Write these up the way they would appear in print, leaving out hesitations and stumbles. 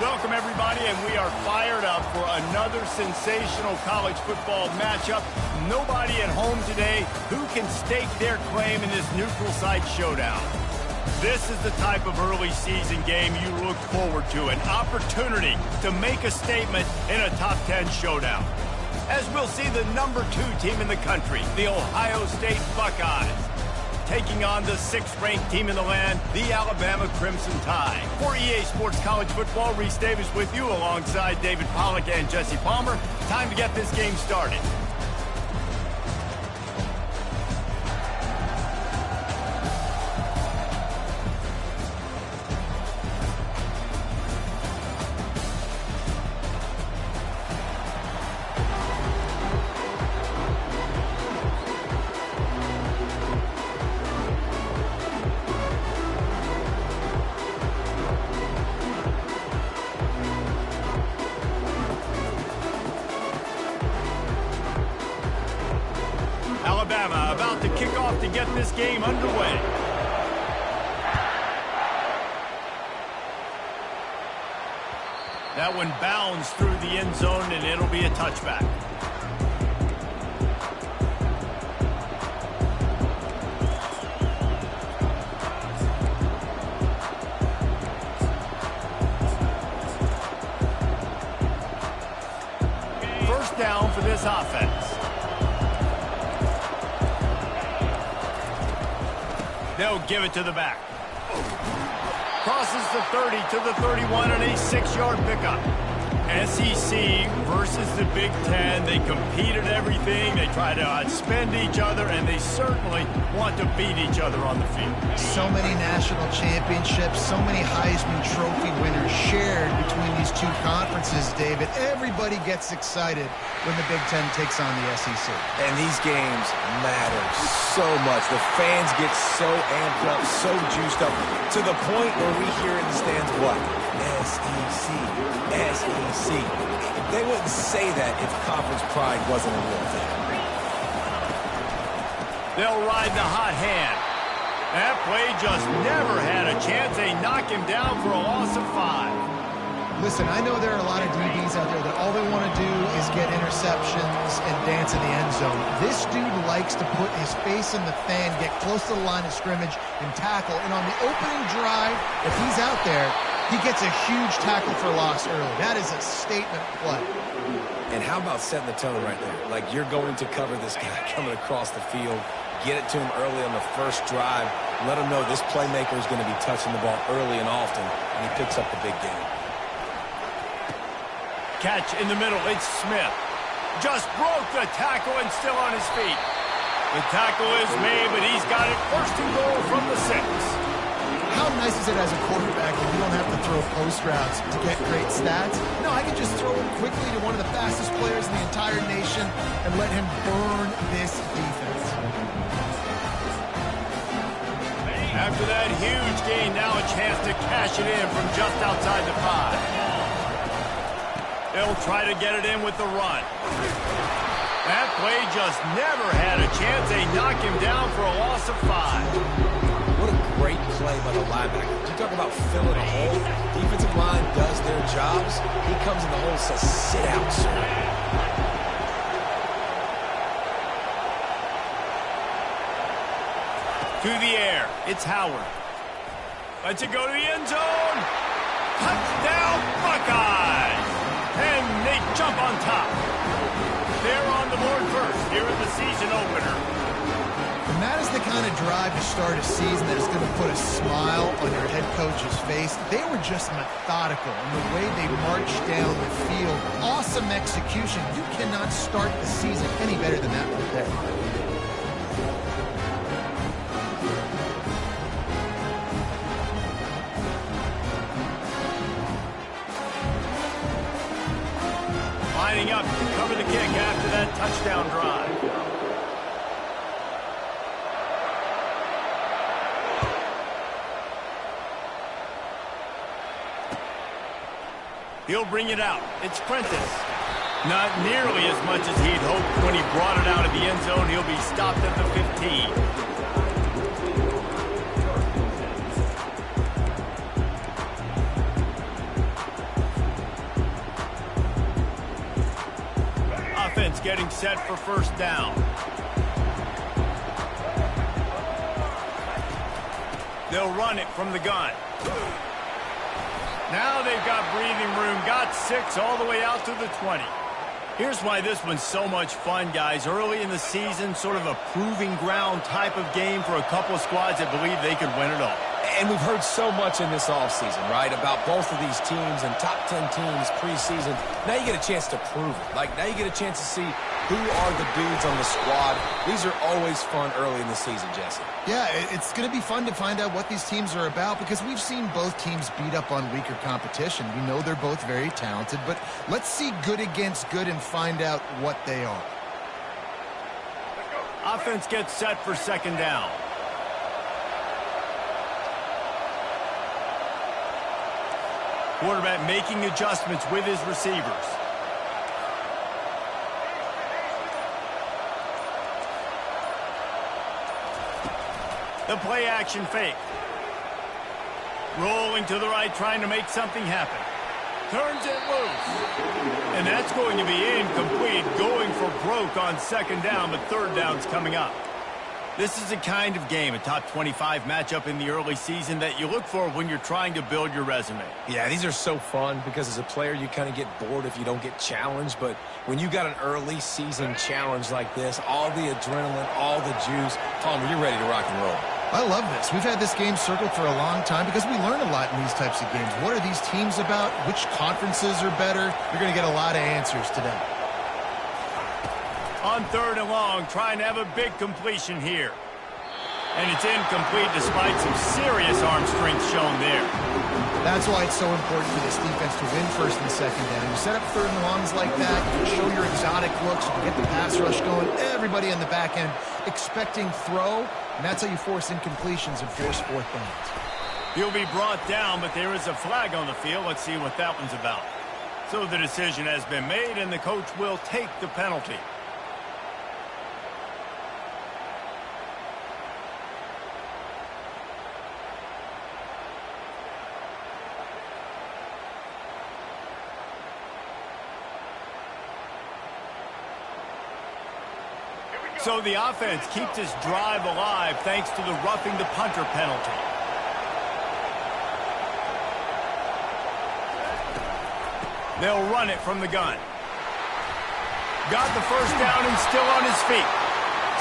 Welcome, everybody, and we are fired up for another sensational college football matchup. Nobody at home today who can stake their claim in this neutral site showdown. This is the type of early season game you look forward to, an opportunity to make a statement in a top 10 showdown. As we'll see the number 2 team in the country, the Ohio State Buckeyes, taking on the 6th-ranked team in the land, the Alabama Crimson Tide. For EA Sports College Football, Reese Davis with you alongside David Pollack and Jesse Palmer. Time to get this game started. Alabama about to kick off to get this game underway. That one bounds through the end zone, and it'll be a touchback. First down for this offense. They'll give it to the back. Crosses the 30 to the 31 and a 6-yard pickup. SEC versus the Big Ten. They compete at everything. They try to outspend each other, and they certainly want to beat each other on the field. So many national championships, so many Heisman Trophy winners shared between these two conferences, David. Everybody gets excited when the Big Ten takes on the SEC. And these games matter so much. The fans get so amped up, so juiced up, to the point where we hear in the stands, what? SEC, SEC. They wouldn't say that if conference pride wasn't a real thing. They'll ride the hot hand. That play just never had a chance. They knock him down for a loss of 5. Listen, I know there are a lot of DBs out there that all they want to do is get interceptions and dance in the end zone. This dude likes to put his face in the fan, get close to the line of scrimmage, and tackle. And on the opening drive, if he's out there, he gets a huge tackle for loss early. That is a statement play. And how about setting the tone right there? Like, you're going to cover this guy coming across the field, get it to him early on the first drive, let him know this playmaker is going to be touching the ball early and often, and he picks up the big game. Catch in the middle. It's Smith. Just broke the tackle and still on his feet. The tackle is made, but he's got it first and goal from the 6. How nice is it as a quarterback that you don't have to throw post routes to get great stats? No, I can just throw it quickly to one of the fastest players in the entire nation and let him burn this defense. After that huge gain, now a chance to cash it in from just outside the 5. They'll try to get it in with the run. That play just never had a chance. They knock him down for a loss of 5. What a great play by the linebacker. You talk about filling a hole. Defensive line does their jobs. He comes in the hole and says, sit out, sir. To the air. It's Howard. Lets it go to the end zone. Touchdown, Buckeyes. And they jump on top. They're on the board first here in the season opener. And that is the kind of drive to start a season that is going to put a smile on your head coach's face. They were just methodical in the way they marched down the field. Awesome execution. You cannot start the season any better than that right there. Lining up to cover the kick after that touchdown drive. He'll bring it out. It's Prentice. Not nearly as much as he'd hoped when he brought it out of the end zone. He'll be stopped at the 15. getting set for first down. They'll run it from the gun. Now they've got breathing room. Got 6 all the way out to the 20. Here's why this one's so much fun, guys. Early in the season, sort of a proving ground type of game for a couple of squads that believe they could win it all. And we've heard so much in this offseason, right, about both of these teams and top 10 teams preseason. Now you get a chance to prove it. Like, now you get a chance to see who are the dudes on the squad. These are always fun early in the season, Jesse. Yeah, it's going to be fun to find out what these teams are about because we've seen both teams beat up on weaker competition. We know they're both very talented, but let's see good against good and find out what they are. Offense gets set for second down. Quarterback making adjustments with his receivers. The play action fake. Rolling to the right, trying to make something happen. Turns it loose. And that's going to be incomplete. Going for broke on second down, but third down's coming up. This is the kind of game, a top 25 matchup in the early season, that you look for when you're trying to build your resume. Yeah, these are so fun because as a player, you kind of get bored if you don't get challenged. But when you got an early season challenge like this, all the adrenaline, all the juice, Palmer, you're ready to rock and roll. I love this. We've had this game circled for a long time because we learn a lot in these types of games. What are these teams about? Which conferences are better? You're going to get a lot of answers today. On third and long, trying to have a big completion here. And it's incomplete despite some serious arm strength shown there. That's why it's so important for this defense to win first and second down. You set up third and longs like that, you show your exotic looks, you get the pass rush going, everybody in the back end expecting throw, and that's how you force incompletions and force fourth downs. He'll be brought down, but there is a flag on the field. Let's see what that one's about. So the decision has been made, and the coach will take the penalty. So the offense keeps this drive alive thanks to the roughing the punter penalty. They'll run it from the gun. Got the first down and still on his feet.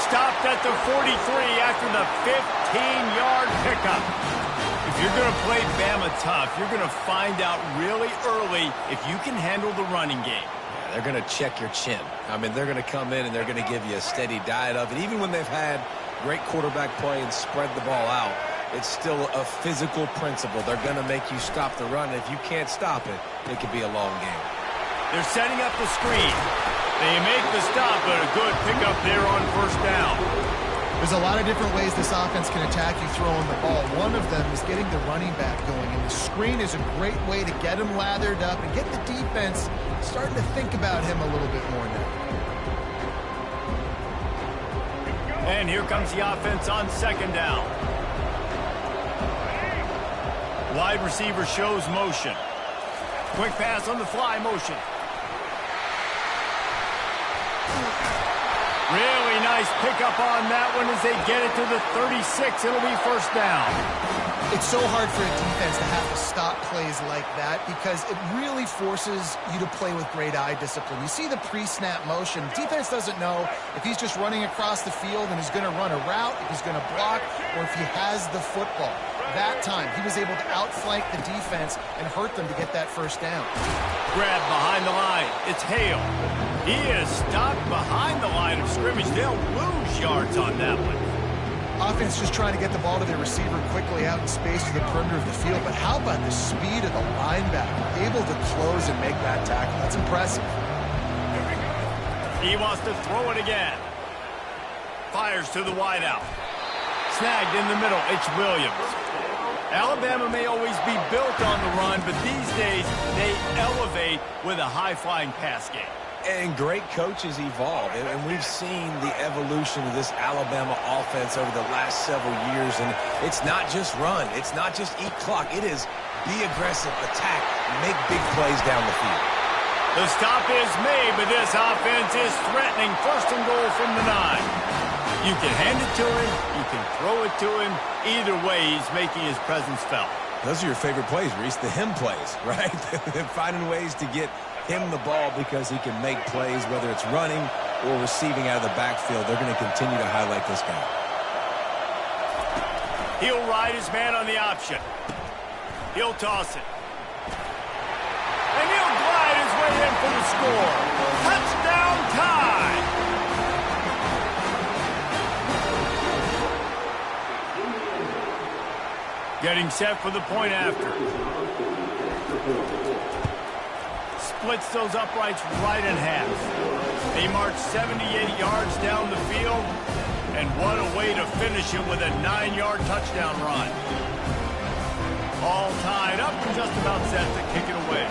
Stopped at the 43 after the 15-yard pickup. If you're going to play Bama tough, you're going to find out really early if you can handle the running game. They're going to check your chin. I mean, they're going to come in and they're going to give you a steady diet of it. Even when they've had great quarterback play and spread the ball out, it's still a physical principle. They're going to make you stop the run. If you can't stop it, it could be a long game. They're setting up the screen. They make the stop, but a good pickup there on first down. There's a lot of different ways this offense can attack you throwing the ball. One of them is getting the running back going, and the screen is a great way to get him lathered up and get the defense starting to think about him a little bit more now. And here comes the offense on second down. Wide receiver shows motion. Quick pass on the fly motion. Really nice pickup on that one as they get it to the 36. It'll be first down. It's so hard for a defense to have to stop plays like that because it really forces you to play with great eye discipline. You see the pre-snap motion. Defense doesn't know if he's just running across the field and he's going to run a route, if he's going to block, or if he has the football. That time, he was able to outflank the defense and hurt them to get that first down. Grab behind the line. It's Hale. He is stopped behind the line of scrimmage. They'll lose yards on that one. Offense just trying to get the ball to their receiver quickly out in space to the perimeter of the field. But how about the speed of the linebacker? Able to close and make that tackle. That's impressive. He wants to throw it again. Fires to the wideout. Snagged in the middle. It's Williams. Alabama may always be built on the run, but these days they elevate with a high-flying pass game. And great coaches evolve, and we've seen the evolution of this Alabama offense over the last several years, and it's not just run, it's not just eat clock, it is be aggressive, attack, make big plays down the field. The stop is made, but this offense is threatening. First and goal from the 9. You can hand it to him. You can throw it to him. Either way, he's making his presence felt. Those are your favorite plays, Reese, the him plays, right? Finding ways to get him the ball because he can make plays, whether it's running or receiving out of the backfield. They're going to continue to highlight this guy. He'll ride his man on the option. He'll toss it. And he'll glide his way in for the score. Touchdown tie. Getting set for the point after. Splits those uprights right in half. They march 78 yards down the field. And what a way to finish it with a 9-yard touchdown run. All tied up and just about set to kick it away.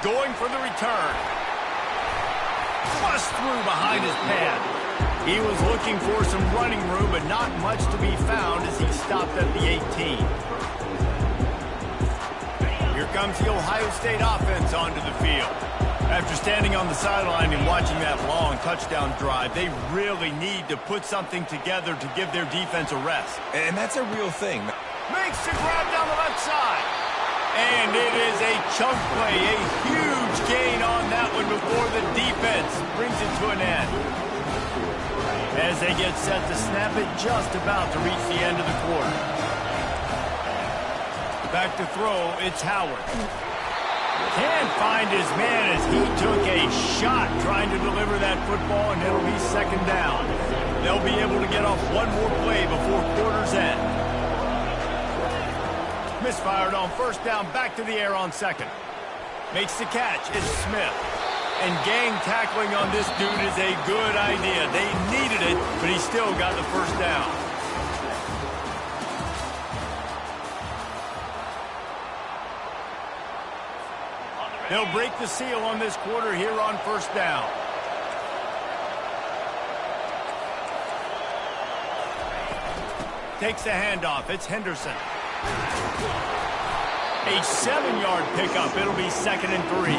Going for the return. Thrust through behind his pad. He was looking for some running room, but not much to be found as he stopped at the 18. Here comes the Ohio State offense onto the field. After standing on the sideline and watching that long touchdown drive, they really need to put something together to give their defense a rest. And that's a real thing. Makes the grab down the left side. And it is a chunk play, a huge gain on that one before the defense brings it to an end. As they get set to snap it, just about to reach the end of the quarter. Back to throw, it's Howard. Can't find his man as he took a shot trying to deliver that football, and it'll be second down. They'll be able to get off one more play before quarter's end. Misfired on first down, back to the air on second. Makes the catch, it's Smith. And gang tackling on this dude is a good idea. They needed it, but he still got the first down. They'll break the seal on this quarter here on first down. Takes the handoff. It's Henderson. A 7-yard pickup. It'll be second and 3.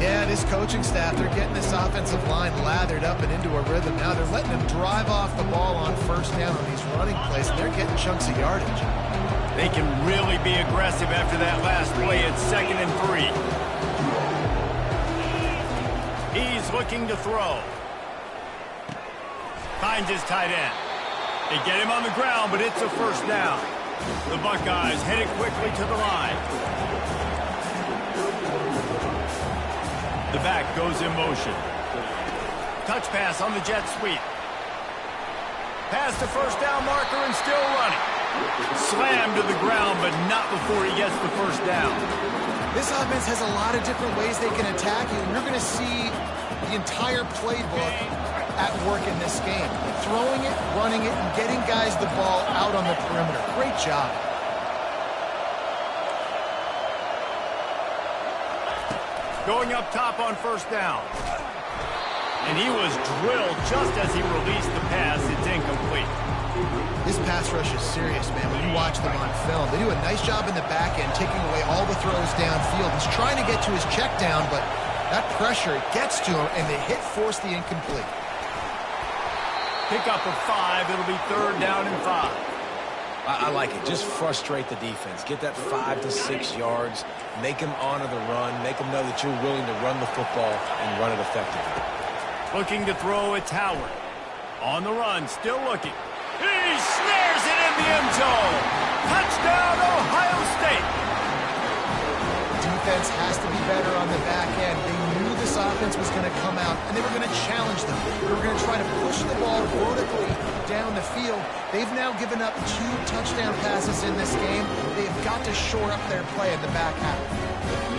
Yeah, this coaching staff, they're getting this offensive line lathered up and into a rhythm. Now they're letting them drive off the ball on first down on these running plays, and they're getting chunks of yardage. They can really be aggressive after that last play. It's second and 3. He's looking to throw. Finds his tight end. They get him on the ground, but it's a first down. The Buckeyes headed quickly to the line. The back goes in motion. Touch pass on the jet sweep. Past the first down marker and still running. Slammed to the ground, but not before he gets the first down. This offense has a lot of different ways they can attack you, and you're going to see the entire playbook at work in this game. Throwing it, running it, and getting guys the ball out on the perimeter. Great job. Going up top on first down. And he was drilled just as he released the pass. It's incomplete. This pass rush is serious, man. When you watch them on film, they do a nice job in the back end, taking away all the throws downfield. He's trying to get to his check down, but that pressure gets to him, and the hit forced the incomplete. Pick up of 5. It'll be third down and 5. I like it. Just frustrate the defense. Get that 5 to 6 yards. Make them honor the run. Make them know that you're willing to run the football and run it effectively. Looking to throw, it's Howard. On the run, still looking. He snares it in the end zone. Touchdown, Ohio State. Defense has to be better on the back end. They knew this offense was going to come out, and they were going to challenge them. They were going to try to push the ball vertically down the field. They've now given up 2 touchdown passes in this game. They've got to shore up their play in the back half.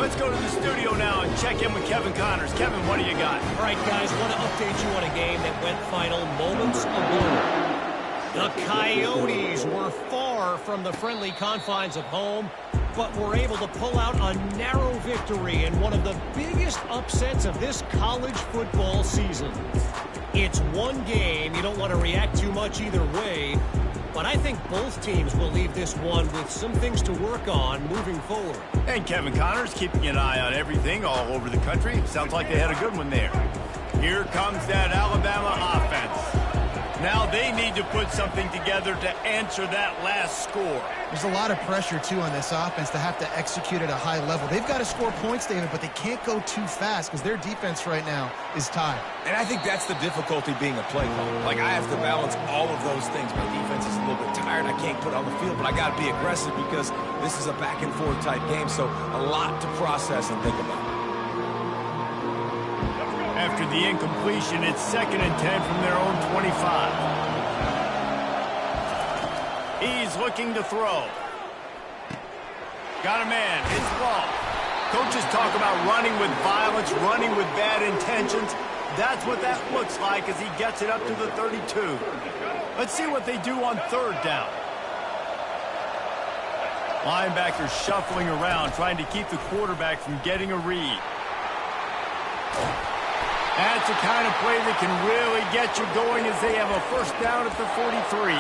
Let's go to the studio now and check in with Kevin Connors. Kevin, what do you got? All right, guys, want to update you on a game that went final moments ago. The Coyotes were far from the friendly confines of home, but were able to pull out a narrow victory in one of the biggest upsets of this college football season. It's one game. You don't want to react too much either way, but I think both teams will leave this one with some things to work on moving forward. And Kevin Connors keeping an eye on everything all over the country. Sounds like they had a good one there. Here comes that Alabama offense. Now they need to put something together to answer that last score. There's a lot of pressure, too, on this offense to have to execute at a high level. They've got to score points, David, but they can't go too fast because their defense right now is tired. And I think that's the difficulty being a play caller. Like, I have to balance all of those things. My defense is a little bit tired. I can't put it on the field, but I got to be aggressive because this is a back-and-forth type game, so a lot to process and think about. After the incompletion, it's 2nd and 10 from their own 25. He's looking to throw. Got a man. It's ball. Coaches talk about running with violence, running with bad intentions. That's what that looks like as he gets it up to the 32. Let's see what they do on 3rd down. Linebackers shuffling around, trying to keep the quarterback from getting a read. That's the kind of play that can really get you going as they have a 1st down at the 43.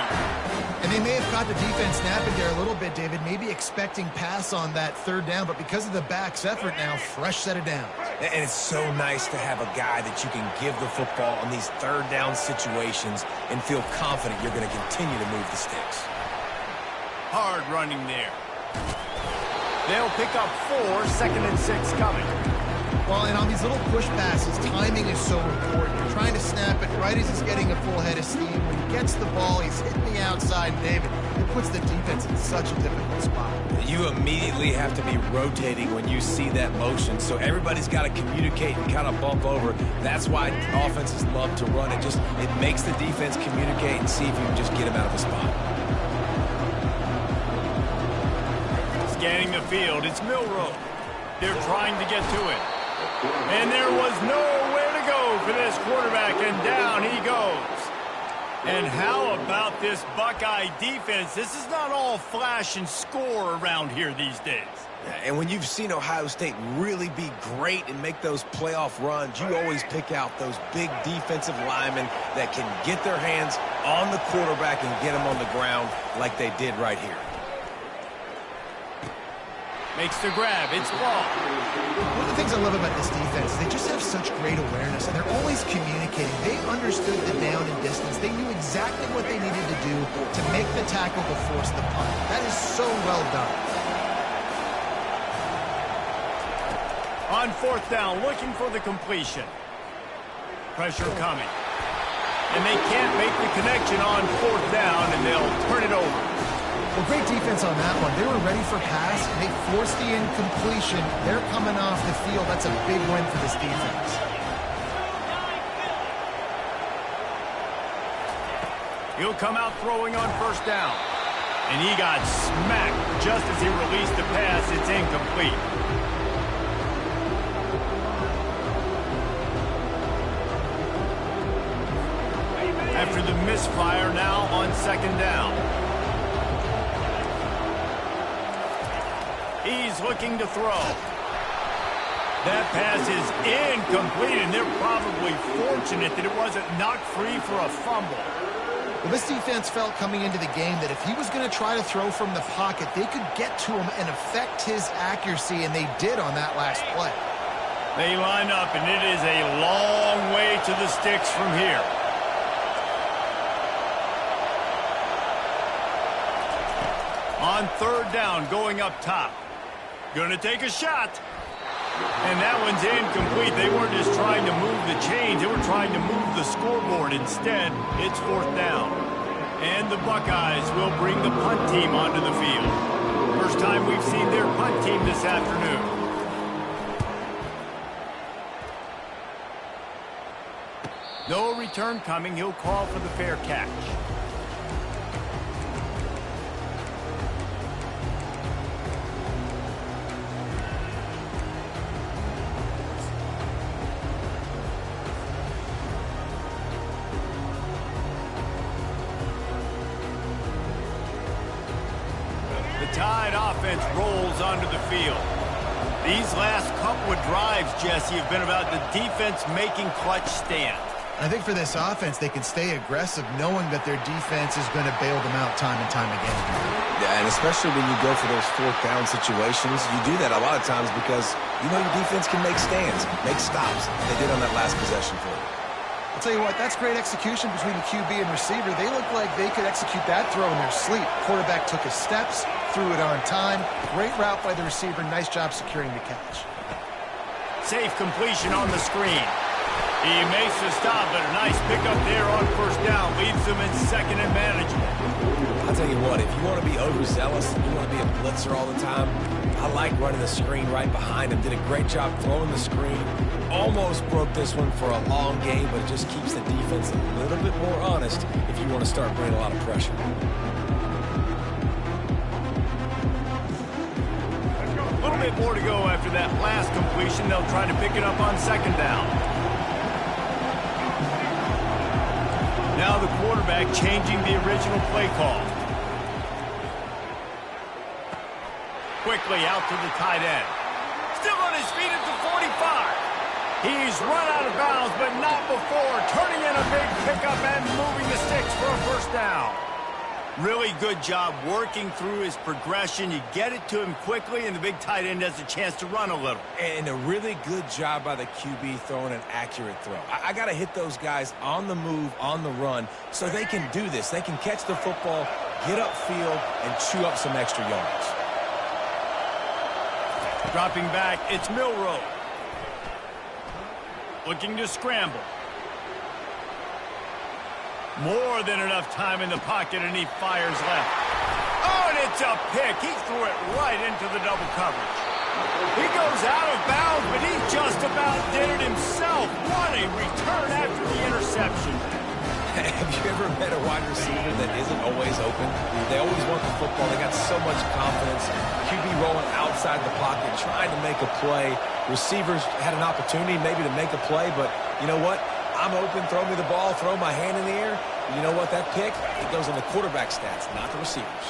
And they may have caught the defense napping there a little bit, David, maybe expecting pass on that 3rd down, but because of the back's effort now, fresh set of downs. And it's so nice to have a guy that you can give the football on these 3rd down situations and feel confident you're going to continue to move the sticks. Hard running there. They'll pick up 4, 2nd and 6 coming. Well, and on these little push passes, timing is so important. You're trying to snap it right as he's getting a full head of steam. When he gets the ball, he's hitting the outside, David. It puts the defense in such a difficult spot. You immediately have to be rotating when you see that motion, so everybody's got to communicate and kind of bump over. That's why offenses love to run. It makes the defense communicate and see if you can just get him out of a spot. Scanning the field, it's Milroe. They're trying to get to it. And there was nowhere to go for this quarterback, and down he goes. And how about this Buckeye defense? This is not all flash and score around here these days. And when you've seen Ohio State really be great and make those playoff runs, you always pick out those big defensive linemen that can get their hands on the quarterback and get him on the ground like they did right here. Makes the grab. It's ball. One of the things I love about this defense is they just have such great awareness, and they're always communicating. They understood the down and distance. They knew exactly what they needed to do to make the tackle to force the punt. That is so well done. On 4th down, looking for the completion. Pressure coming. And they can't make the connection on 4th down, and they'll turn it over. Well, great defense on that one. They were ready for pass, and they forced the incompletion. They're coming off the field. That's a big win for this defense. He'll come out throwing on 1st down. And he got smacked just as he released the pass. It's incomplete. After the misfire, now on 2nd down. He's looking to throw. That pass is incomplete, and they're probably fortunate that it wasn't knocked free for a fumble. Well, this defense felt coming into the game that if he was going to try to throw from the pocket, they could get to him and affect his accuracy, and they did on that last play. They line up, and it is a long way to the sticks from here. On 3rd down, going up top. Gonna take a shot. And that one's incomplete. They weren't just trying to move the chains. They were trying to move the scoreboard. Instead, it's 4th down. And the Buckeyes will bring the punt team onto the field. First time we've seen their punt team this afternoon. No return coming. He'll call for the fair catch. Tide offense rolls onto the field. These last couple of drives, Jesse, have been about the defense making clutch stands. I think for this offense, they can stay aggressive knowing that their defense is going to bail them out time and time again. Yeah, and especially when you go for those fourth down situations, you do that a lot of times because you know your defense can make stands, make stops. They did on that last possession for you. I'll tell you what, that's great execution between the QB and receiver. They look like they could execute that throw in their sleep. Quarterback took his steps, threw it on time. Great route by the receiver. Nice job securing the catch. Safe completion on the screen. He makes the stop, but a nice pickup there on first down. Leaves them in second and manageable. I'll tell you what, if you want to be overzealous, if you want to be a blitzer all the time, I like running the screen right behind him. Did a great job throwing the screen. Almost broke this one for a long game, but it just keeps the defense a little bit more honest if you want to start bringing a lot of pressure. A little bit more to go after that last completion. They'll try to pick it up on second down. Now the quarterback changing the original play call. Quickly out to the tight end. Still on his feet at the 45. He's run out of bounds, but not before. Turning in a big pickup and moving the sticks for a first down. Really good job working through his progression. You get it to him quickly, and the big tight end has a chance to run a little. And a really good job by the QB throwing an accurate throw. I got to hit those guys on the move, on the run, so they can do this. They can catch the football, get upfield, and chew up some extra yards. Dropping back, it's Milroe. Looking to scramble. More than enough time in the pocket, and he fires left. Oh, and it's a pick. He threw it right into the double coverage. He goes out of bounds, but he just about did it himself. What a return after the interception. Have you ever met a wide receiver that isn't always open? They always want the football. They got so much confidence. QB rolling outside the pocket, trying to make a play. Receivers had an opportunity maybe to make a play, but you know what? I'm open, throw me the ball, throw my hand in the air. You know what? That pick, it goes on the quarterback stats, not the receivers.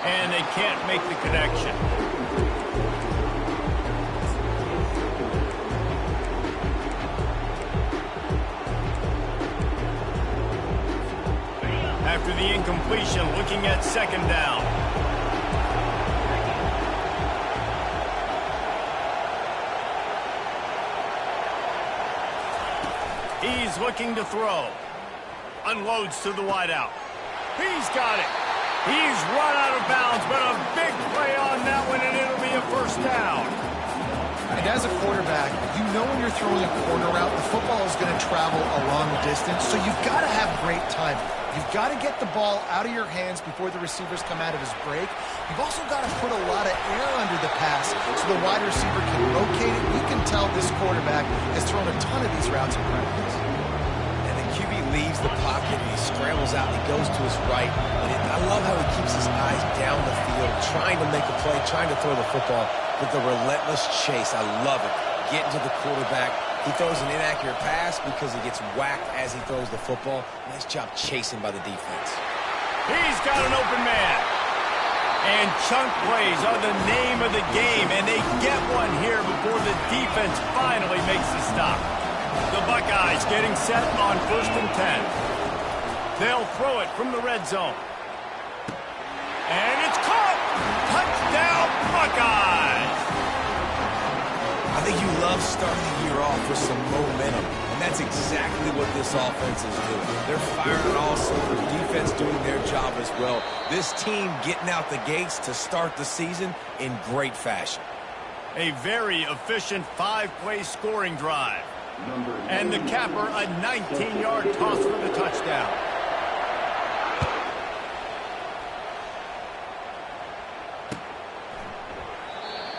And they can't make the connection. After the incompletion, looking at second down. He's looking to throw. Unloads to the wideout. He's got it. He's run out of bounds, but a big play on that one, and it'll be a first down. And as a quarterback, you know when you're throwing a corner route, the football is going to travel a long distance, so you've got to have great timing. You've got to get the ball out of your hands before the receivers come out of his break. You've also got to put a lot of air under the pass so the wide receiver can locate it. You can tell this quarterback has thrown a ton of these routes in practice. And the QB leaves the pocket, and he scrambles out, and he goes to his right. And I love how he keeps his eyes down the field, trying to make a play, trying to throw the football, but the relentless chase, I love it. Getting to the quarterback. He throws an inaccurate pass because he gets whacked as he throws the football. Nice job chasing by the defense. He's got an open man. And chunk plays are the name of the game, and they get one here before the defense finally makes the stop. The Buckeyes getting set on 1st and 10. They'll throw it from the red zone. And it's caught! Touchdown, Buckeyes! I think you love starting the year off with some momentum, and that's exactly what this offense is doing. They're firing on all cylinders, defense doing their job as well. This team getting out the gates to start the season in great fashion. A very efficient 5-play scoring drive. And the capper, a 19-yard toss for the touchdown.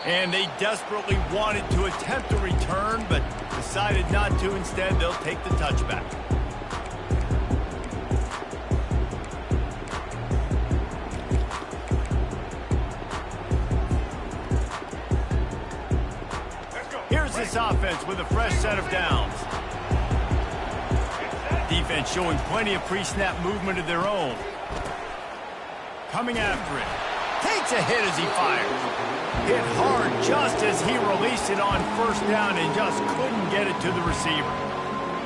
And they desperately wanted to attempt a return, but decided not to. Instead, they'll take the touchback. Here's this offense with a fresh set of downs. Defense showing plenty of pre-snap movement of their own. Coming after it. Takes a hit as he fires. Hit hard just as he released it on first down and just couldn't get it to the receiver.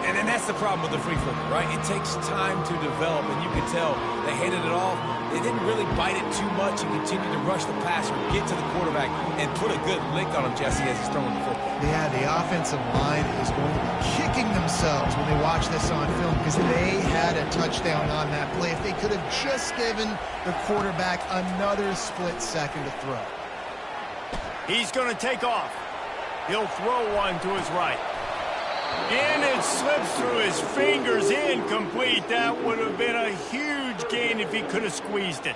And then that's the problem with the free flipper, right? It takes time to develop, and you can tell they handed it off. They didn't really bite it too much and continue to rush the passer, get to the quarterback, and put a good lick on him, Jesse, as he's throwing the football. Yeah, the offensive line is going to be kicking themselves when they watch this on film because they had a touchdown on that play. If they could have just given the quarterback another split second to throw. He's going to take off. He'll throw one to his right. And it slips through his fingers, incomplete. That would have been a huge gain if he could have squeezed it.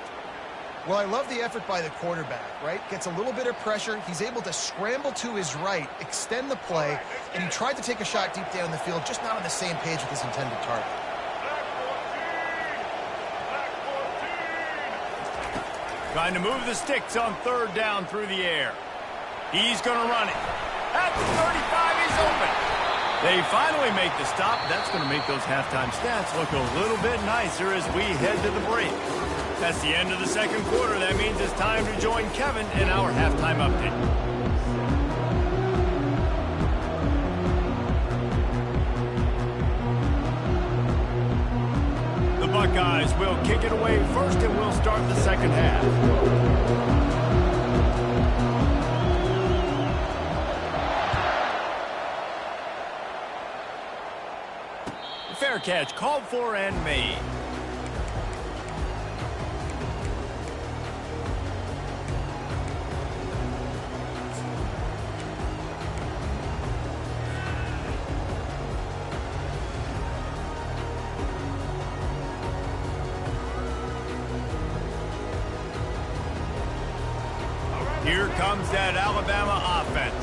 Well, I love the effort by the quarterback, right? Gets a little bit of pressure. He's able to scramble to his right, extend the play, and he tried to take a shot deep down the field, just not on the same page with his intended target. Trying to move the sticks on third down through the air. He's going to run it. At the 35, he's open. They finally make the stop. That's going to make those halftime stats look a little bit nicer as we head to the break. That's the end of the second quarter. That means it's time to join Kevin in our halftime update. The Buckeyes will kick it away first, and we'll start the second half. Fair catch, called for and made. Here comes that Alabama offense.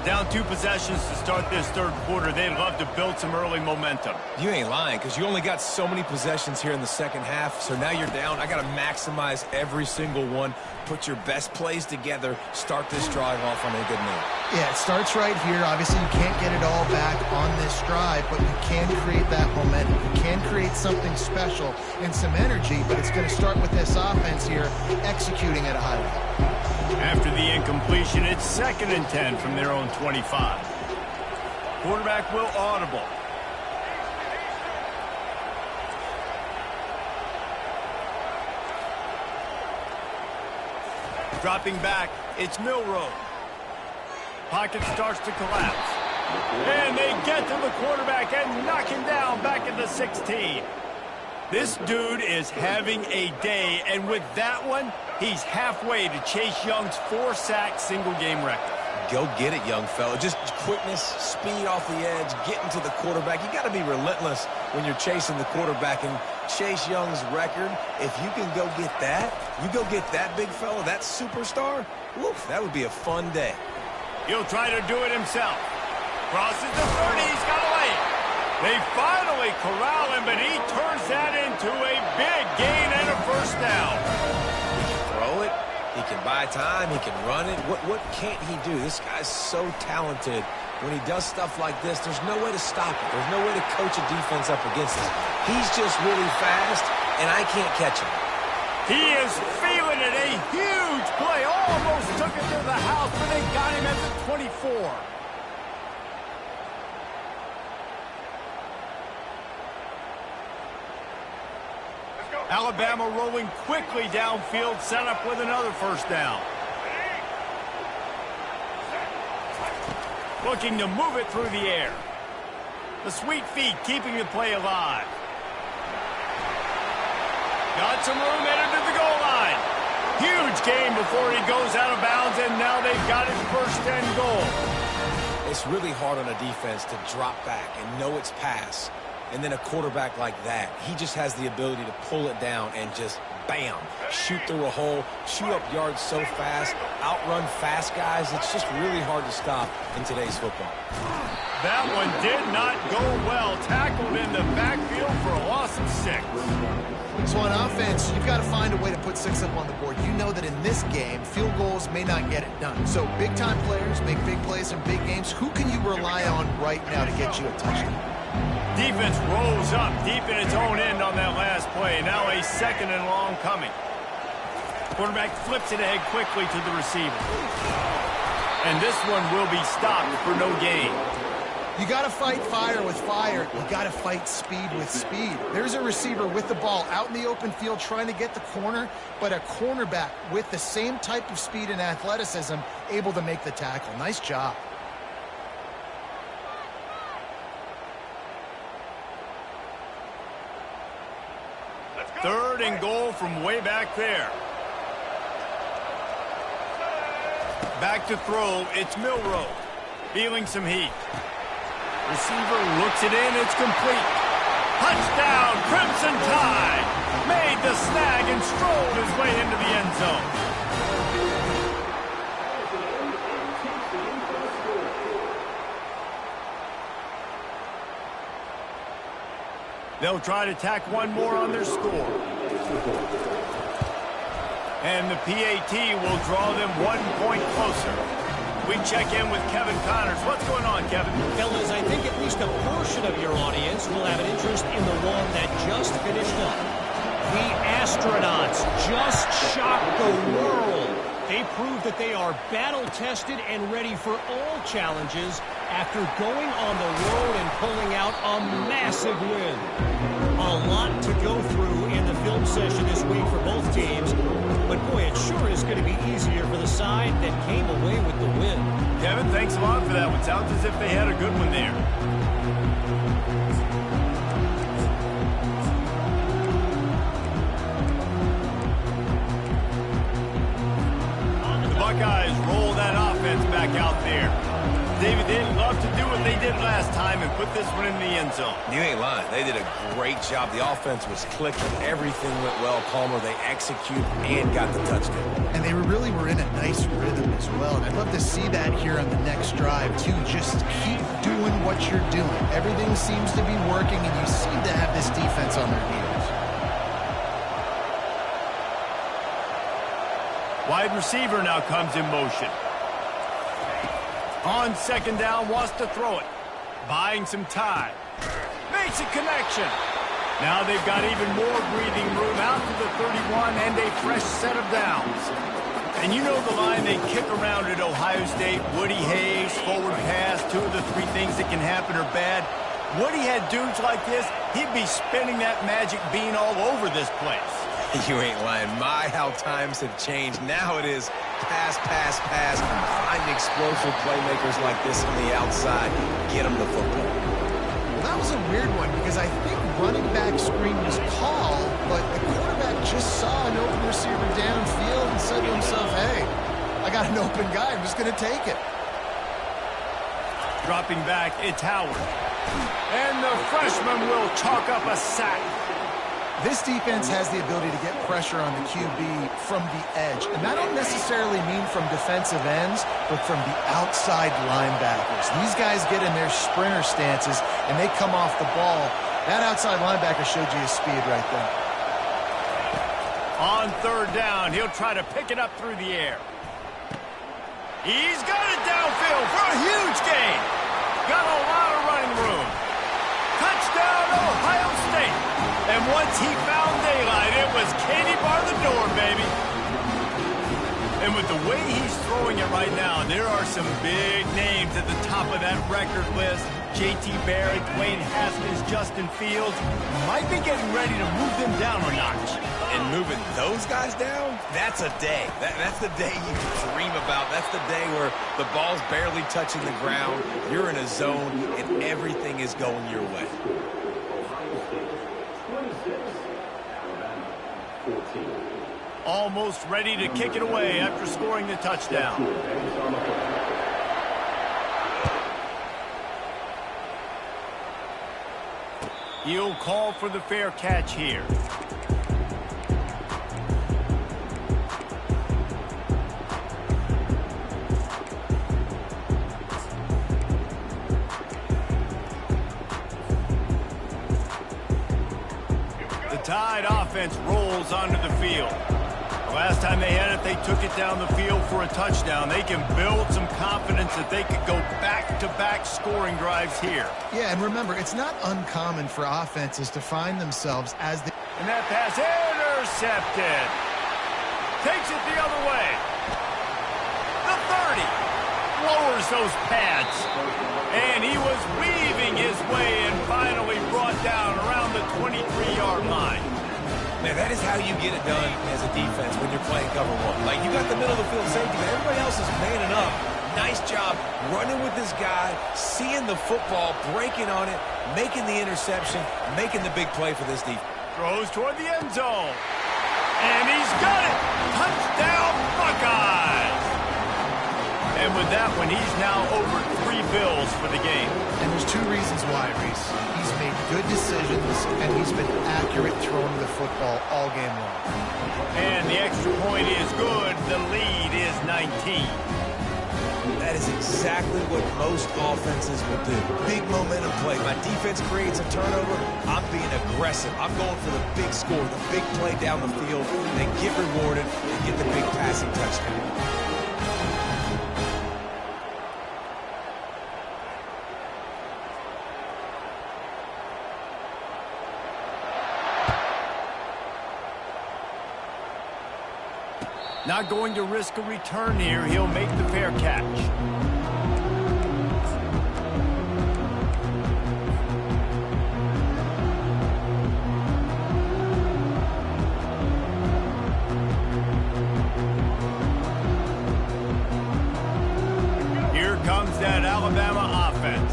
Down 2 possessions to start this third quarter. They'd love to build some early momentum. You ain't lying, because you only got so many possessions here in the second half, so now you're down. I got to maximize every single one, put your best plays together, start this drive off on a good note. Yeah, it starts right here. Obviously, you can't get it all back on this drive, but you can create that momentum. You can create something special and some energy, but it's going to start with this offense here executing at a high level. After the incompletion, it's 2nd and 10 from their own 25. Quarterback will audible. Dropping back, it's Milroe. Pocket starts to collapse. And they get to the quarterback and knock him down back at the 16. This dude is having a day, and with that one, he's halfway to Chase Young's 4-sack single-game record. Go get it, young fella. Just quickness, speed off the edge, getting to the quarterback. You got to be relentless when you're chasing the quarterback. And Chase Young's record, if you can go get that, you go get that big fella, that superstar, woof, that would be a fun day. He'll try to do it himself. Crosses the 30, he's got a lane. They finally corral him, but he turns that into a big gain and a first down. He can throw it. He can buy time. He can run it. What can't he do? This guy's so talented. When he does stuff like this, there's no way to stop it. There's no way to coach a defense up against it. He's just really fast, and I can't catch him. He is feeling it. A huge play. Almost took it to the house, but they got him at the 24. Alabama rolling quickly downfield, set up with another first down. Looking to move it through the air. The sweet feet keeping the play alive. Got some room headed to the goal line. Huge gain before he goes out of bounds, and now they've got his first and goal. It's really hard on a defense to drop back and know it's pass. And then a quarterback like that, he just has the ability to pull it down and just, bam, shoot through a hole, shoot up yards so fast, outrun fast guys. It's just really hard to stop in today's football. That one did not go well. Tackled in the backfield for a loss of 6. So on offense, you've got to find a way to put 6 up on the board. You know that in this game, field goals may not get it done. So big-time players make big plays in big games. Who can you rely on right now to get you a touchdown? Defense rolls up deep in its own end on that last play. Now a 2nd and long coming. Quarterback flips it ahead quickly to the receiver. And this one will be stopped for no gain. You got to fight fire with fire. You got to fight speed with speed. There's a receiver with the ball out in the open field trying to get the corner, but a cornerback with the same type of speed and athleticism able to make the tackle. Nice job. Third and goal from way back there. Back to throw, it's Milrow. Feeling some heat. Receiver looks it in, it's complete. Touchdown, Crimson Tide. Made the snag and strolled his way into the end zone. They'll try to tack one more on their score. And the PAT will draw them 1 point closer. We check in with Kevin Connors. What's going on, Kevin? Fellas, I think at least a portion of your audience will have an interest in the one that just finished up. The astronauts just shocked the world. They proved that they are battle-tested and ready for all challenges after going on the road and pulling out a massive win. A lot to go through in the film session this week for both teams, but boy, it sure is going to be easier for the side that came away with the win. Kevin, thanks a lot for that one. Sounds as if they had a good one there. The Buckeyes roll that offense back out there. David, they'd love to do what they did last time and put this one in the end zone. You ain't lying. They did a great job. The offense was clicking. Everything went well. Palmer, they executed and got the touchdown. And they really were in a nice rhythm as well. And I'd love to see that here on the next drive, too. Just keep doing what you're doing. Everything seems to be working, and you seem to have this defense on their heels. Wide receiver now comes in motion. On second down, wants to throw it. Buying some time. Makes a connection. Now they've got even more breathing room out to the 31 and a fresh set of downs. And you know the line they kick around at Ohio State. Woody Hayes, forward pass, 2 of the 3 things that can happen are bad. Woody had dudes like this, he'd be spinning that magic bean all over this place. You ain't lying. My, how times have changed. Now it is pass, pass, pass. Find explosive playmakers like this on the outside. Get them the football. Well, that was a weird one because I think running back screen was called, but the quarterback just saw an open receiver downfield and said to himself, hey, I got an open guy. I'm just going to take it. Dropping back, it's Howard. And the freshman will chalk up a sack. This defense has the ability to get pressure on the QB from the edge. And that don't necessarily mean from defensive ends, but from the outside linebackers. These guys get in their sprinter stances, and they come off the ball. That outside linebacker showed you his speed right there. On third down, he'll try to pick it up through the air. He's got it downfield for a huge gain. Got a lot of running room. Touchdown, Ohio State. And once he found daylight, it was Katie bar the door, baby. And with the way he's throwing it right now, there are some big names at the top of that record list. J.T. Barrett, Dwayne Haskins, Justin Fields might be getting ready to move them down a notch. And moving those guys down, that's a day. That's the day you dream about. That's the day where the ball's barely touching the ground, you're in a zone, and everything is going your way. Almost ready to kick it away after scoring the touchdown. He'll call for the fair catch here. The Tide offense rolls onto the field. The last time they had it, they took it down the field for a touchdown. They can build some confidence that they could go back-to-back scoring drives here. Yeah, and remember, it's not uncommon for offenses to find themselves as the... And that pass intercepted. Takes it the other way. The 30. Lowers those pads. And he was weaving his way and finally brought down around the 23-yard line. Man, that is how you get it done as a defense when you're playing cover one. Like, you got the middle of the field safety, but everybody else is manning up. Nice job running with this guy, seeing the football, breaking on it, making the interception, making the big play for this defense. Throws toward the end zone. And he's got it. Touchdown, Buckeyes. And with that one, he's now over 3 bills for the game. And there's 2 reasons why, Reese. He's made good decisions, and he's been accurate throwing the football all game long. And the extra point is good. The lead is 19. That is exactly what most offenses will do. Big momentum play. My defense creates a turnover. I'm being aggressive. I'm going for the big score, the big play down the field, and get rewarded and get the big passing touchdown. Not going to risk a return here. He'll make the fair catch. Here comes that Alabama offense.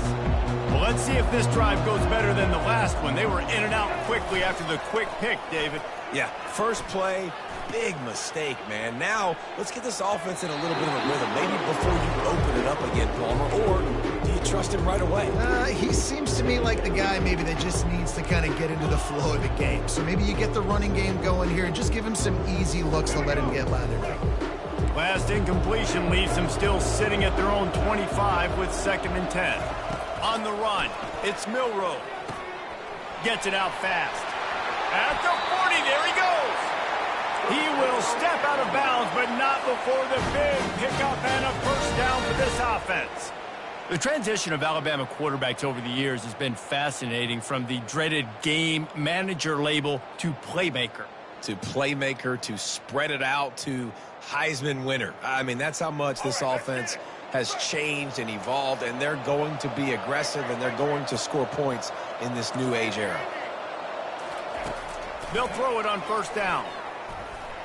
Well, let's see if this drive goes better than the last one. They were in and out quickly after the quick pick, David. Yeah, first play, big mistake, man. Now, let's get this offense in a little bit of a rhythm. Maybe before you open it up again, Palmer, or do you trust him right away? He seems to me like the guy maybe that just needs to kind of get into the flow of the game. So maybe you get the running game going here and just give him some easy looks to let him get lathered up. Last incompletion leaves them still sitting at their own 25 with 2nd and 10. On the run, it's Milroe. Gets it out fast. At the 40, there he goes. He will step out of bounds, but not before the big pickup and a first down for this offense. The transition of Alabama quarterbacks over the years has been fascinating, from the dreaded game manager label to playmaker. To playmaker, to spread it out, to Heisman winner. I mean, that's how much this offense has changed and evolved, and they're going to be aggressive, and they're going to score points in this new age era. They'll throw it on first down.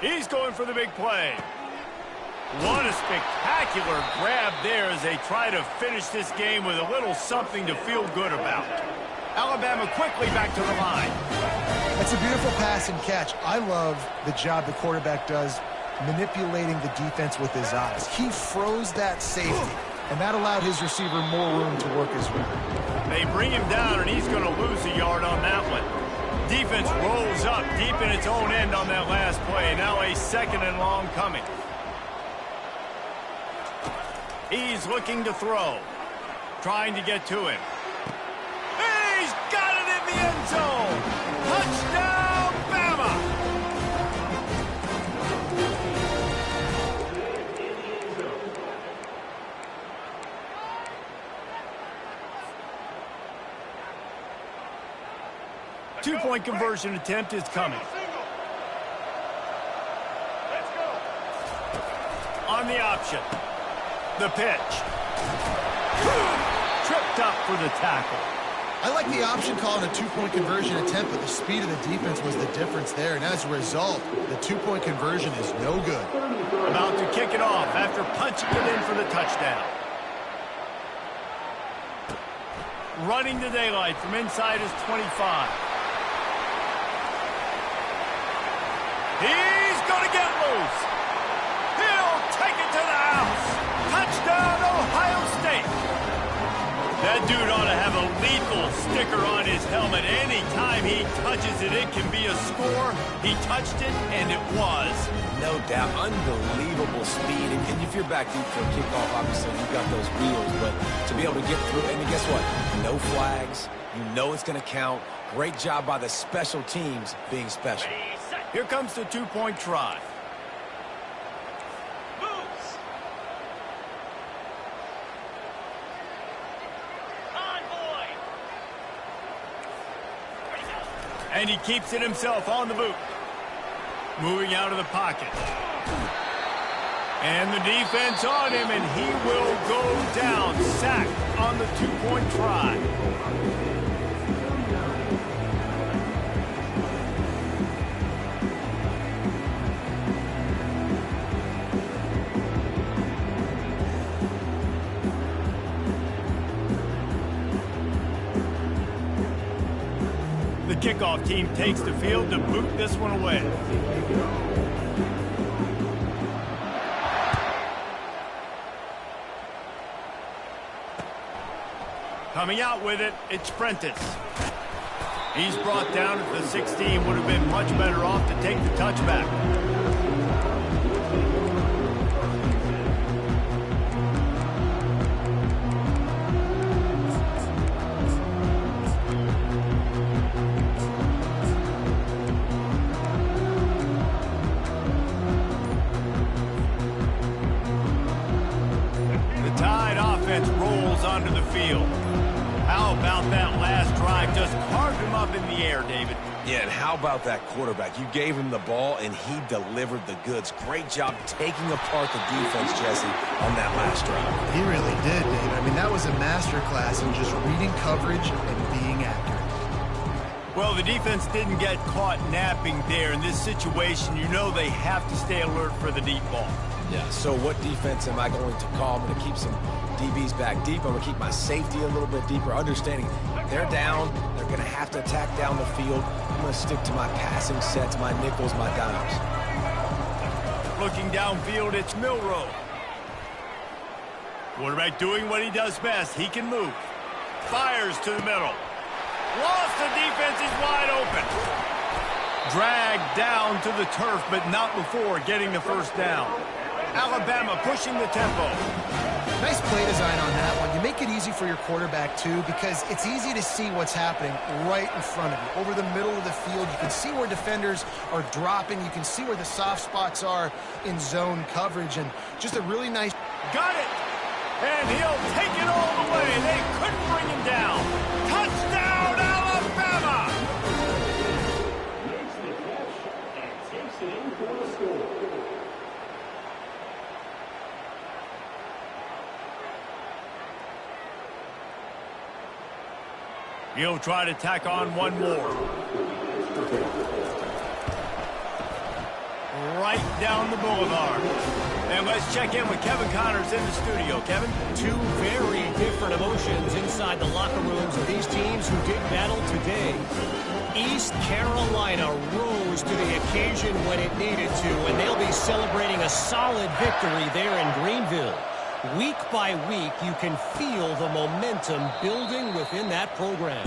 He's going for the big play. What a spectacular grab there as they try to finish this game with a little something to feel good about. Alabama quickly back to the line. That's a beautiful pass and catch. I love the job the quarterback does manipulating the defense with his eyes. He froze that safety, and that allowed his receiver more room to work his route. They bring him down, and he's going to lose a yard on that one. Defense rolls up deep in its own end on that last play. Now a 2nd and long coming. He's looking to throw. Trying to get to him. He's got it in the end zone. Touchdown, Bama! Two-point conversion attempt is coming. On the option. The pitch. Tripped up for the tackle. I like the option call on a 2-point conversion attempt, but the speed of the defense was the difference there. And as a result, the 2-point conversion is no good. About to kick it off after punching it in for the touchdown. Running the daylight from inside his 25. He's going to get loose. He'll take it to the house. Touchdown, Ohio State. That dude ought to have a lethal sticker on his helmet. Anytime he touches it, it can be a score. He touched it, and it was. No doubt. Unbelievable speed. And if you're back deep for a kickoff, obviously you've got those wheels. But to be able to get through, and guess what? No flags. You know it's going to count. Great job by the special teams being special. Here comes the 2-point try. Moves. Convoy. And he keeps it himself on the boot. Moving out of the pocket. And the defense on him, and he will go down. Sacked on the two-point try. The kickoff team takes the field to boot this one away. Coming out with it, it's Prentice. He's brought down at the 16. Would have been much better off to take the touchback. The Tide offense rolls onto the field. How about that last drive? Just carved him up in the air, David. Yeah, and how about that quarterback? You gave him the ball, and he delivered the goods. Great job taking apart the defense, Jesse, on that last drive. He really did, David. I mean, that was a masterclass in just reading coverage and being accurate. Well, the defense didn't get caught napping there. In this situation, you know they have to stay alert for the deep ball. Yeah, so what defense am I going to call? I'm going to keep some DBs back deep. I'm going to keep my safety a little bit deeper, understanding they're down. They're going to have to attack down the field. I'm going to stick to my passing sets, my nickels, my dimes. Looking downfield, it's Milrow. Quarterback doing what he does best. He can move. Fires to the middle. Lost, the defense is wide open. Dragged down to the turf, but not before getting the first down. Alabama pushing the tempo. Nice play design on that one. You make it easy for your quarterback, too, because it's easy to see what's happening right in front of you. Over the middle of the field, you can see where defenders are dropping. You can see where the soft spots are in zone coverage. And just a really nice... Got it! And he'll take it all the way. They couldn't bring him down. Touchdown, Alabama! Makes the catch and takes it in for the score. He'll try to tack on one more. Right down the boulevard. And let's check in with Kevin Connors in the studio. Kevin? Two very different emotions inside the locker rooms of these teams who did battle today. East Carolina rose to the occasion when it needed to, and they'll be celebrating a solid victory there in Greenville. Week by week, you can feel the momentum building within that program.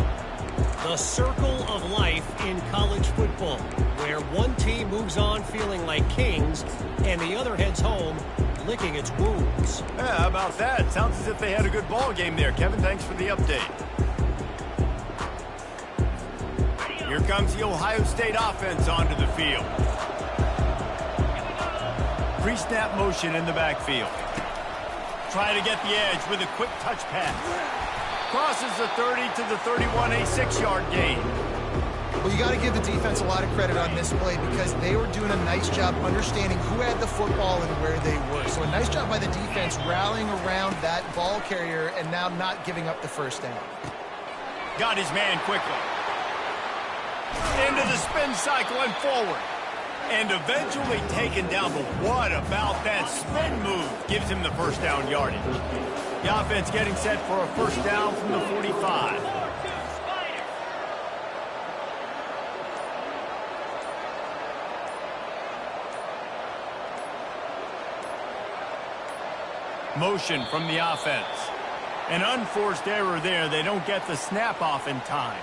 The circle of life in college football, where one team moves on feeling like kings, and the other heads home licking its wounds. Yeah, how about that? Sounds as if they had a good ball game there. Kevin, thanks for the update. Here comes the Ohio State offense onto the field. Pre-snap motion in the backfield. Try to get the edge with a quick touch pass. Crosses the 30 to the 31, a 6-yard gain. Well, you got to give the defense a lot of credit on this play because they were doing a nice job understanding who had the football and where they were. So a nice job by the defense rallying around that ball carrier and now not giving up the first down. Got his man quickly. Into the spin cycle and forward. And eventually taken down. But what about that spin move? Gives him the first down yardage. The offense getting set for a first down from the 45. Motion from the offense. An unforced error there. They don't get the snap off in time.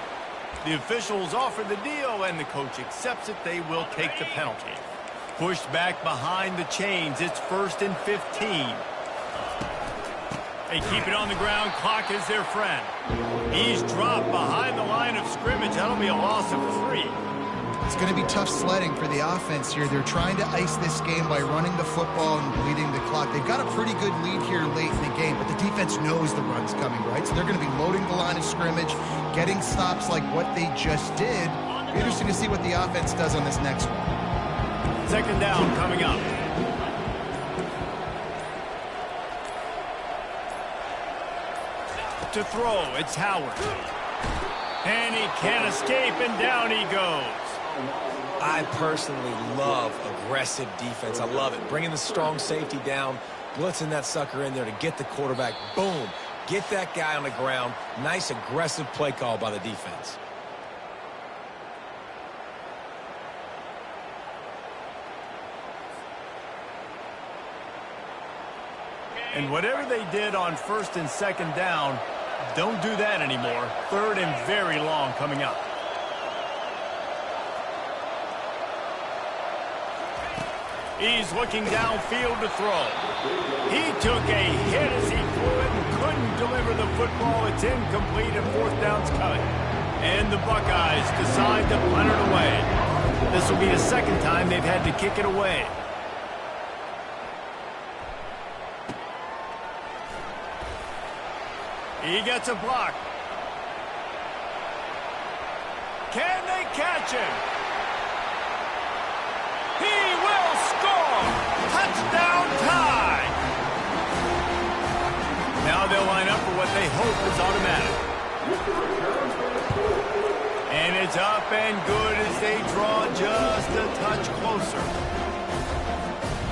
The officials offer the deal, and the coach accepts it. They will take the penalty. Pushed back behind the chains. It's 1st and 15. They keep it on the ground. Clock is their friend. He's dropped behind the line of scrimmage. That'll be a loss of 3. It's going to be tough sledding for the offense here. They're trying to ice this game by running the football and bleeding the clock. They've got a pretty good lead here late in the game, but the defense knows the run's coming, right? So they're going to be loading the line of scrimmage, getting stops like what they just did. Be interesting to see what the offense does on this next one. Second down coming up. to throw. It's Howard. And he can't escape, and down he goes. I personally love aggressive defense. I love it. Bringing the strong safety down, blitzing that sucker in there to get the quarterback. Boom. Get that guy on the ground. Nice aggressive play call by the defense. And whatever they did on first and second down, don't do that anymore. Third and very long coming up. He's looking downfield to throw. He took a hit as he threw it and couldn't deliver the football. It's incomplete and fourth down's coming. And the Buckeyes decide to punt it away. This will be the second time they've had to kick it away. He gets a block. Can they catch him? He will score! Touchdown tie! Now they'll line up for what they hope is automatic. And it's up and good as they draw just a touch closer.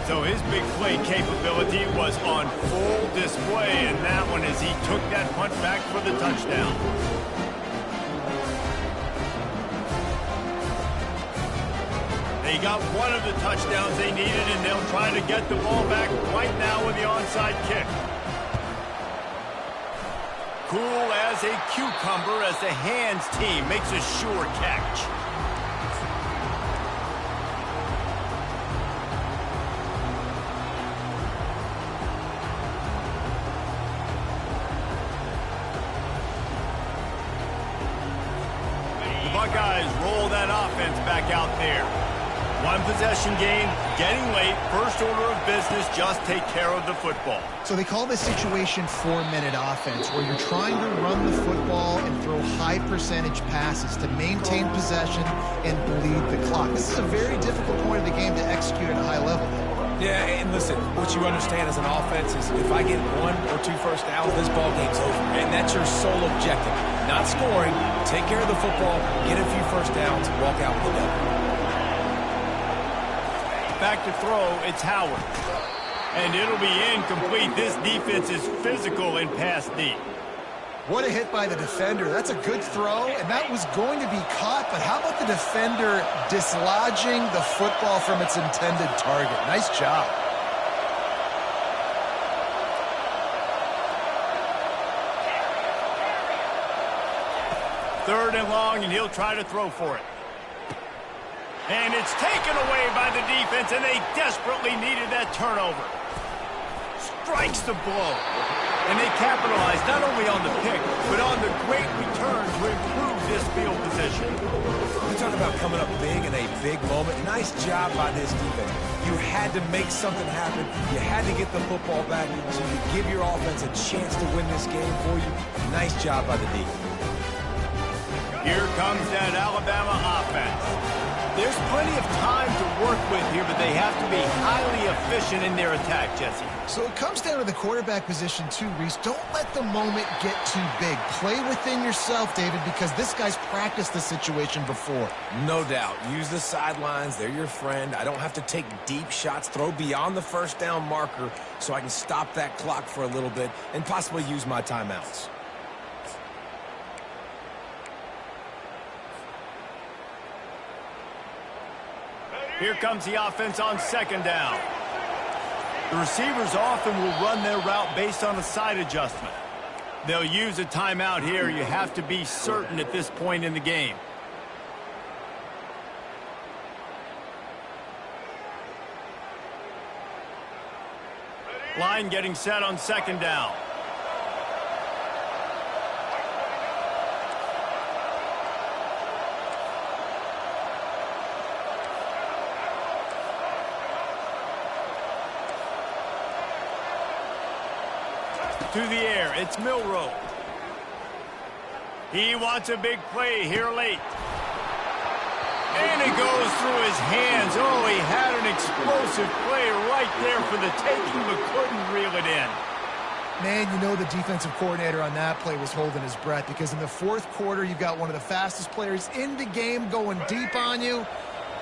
So his big play capability was on full display in that one as he took that punt back for the touchdown. They got one of the touchdowns they needed, and they'll try to get the ball back right now with the onside kick. Cool as a cucumber as the hands team makes a sure catch. Buckeyes roll that offense back out there. One possession game, getting late, first order of business, just take care of the football. So they call this situation 4-minute offense, where you're trying to run the football and throw high percentage passes to maintain possession and bleed the clock. This is a very difficult point of the game to execute at a high level. Yeah, and listen, what you understand as an offense is if I get 1 or 2 first downs, this ball game's over. And that's your sole objective. Not scoring, take care of the football, get a few first downs, walk out with the W. Back to throw, it's Howard. And it'll be incomplete. This defense is physical and pass deep. What a hit by the defender. That's a good throw, and that was going to be caught, but how about the defender dislodging the football from its intended target? Nice job. Third and long, and he'll try to throw for it. And it's taken away by the defense, and they desperately needed that turnover. Strikes the blow. And they capitalize not only on the pick, but on the great return to improve this field position. You talk about coming up big in a big moment. Nice job by this defense. You had to make something happen. You had to get the football back so you give your offense a chance to win this game for you. Nice job by the defense. Here comes that Alabama offense. There's plenty of time to work with here, but they have to be highly efficient in their attack, Jesse. So it comes down to the quarterback position too, Reese. Don't let the moment get too big. Play within yourself, David, because this guy's practiced the situation before. No doubt. Use the sidelines. They're your friend. I don't have to take deep shots. Throw beyond the first down marker so I can stop that clock for a little bit and possibly use my timeouts. Here comes the offense on second down. The receivers often will run their route based on a side adjustment. They'll use a timeout here. You have to be certain at this point in the game. Line getting set on second down. To the air, it's Milroe. He wants a big play here late. And it goes through his hands. Oh, he had an explosive play right there for the taking, but couldn't reel it in. Man, you know the defensive coordinator on that play was holding his breath, because in the fourth quarter, you've got one of the fastest players in the game going deep on you,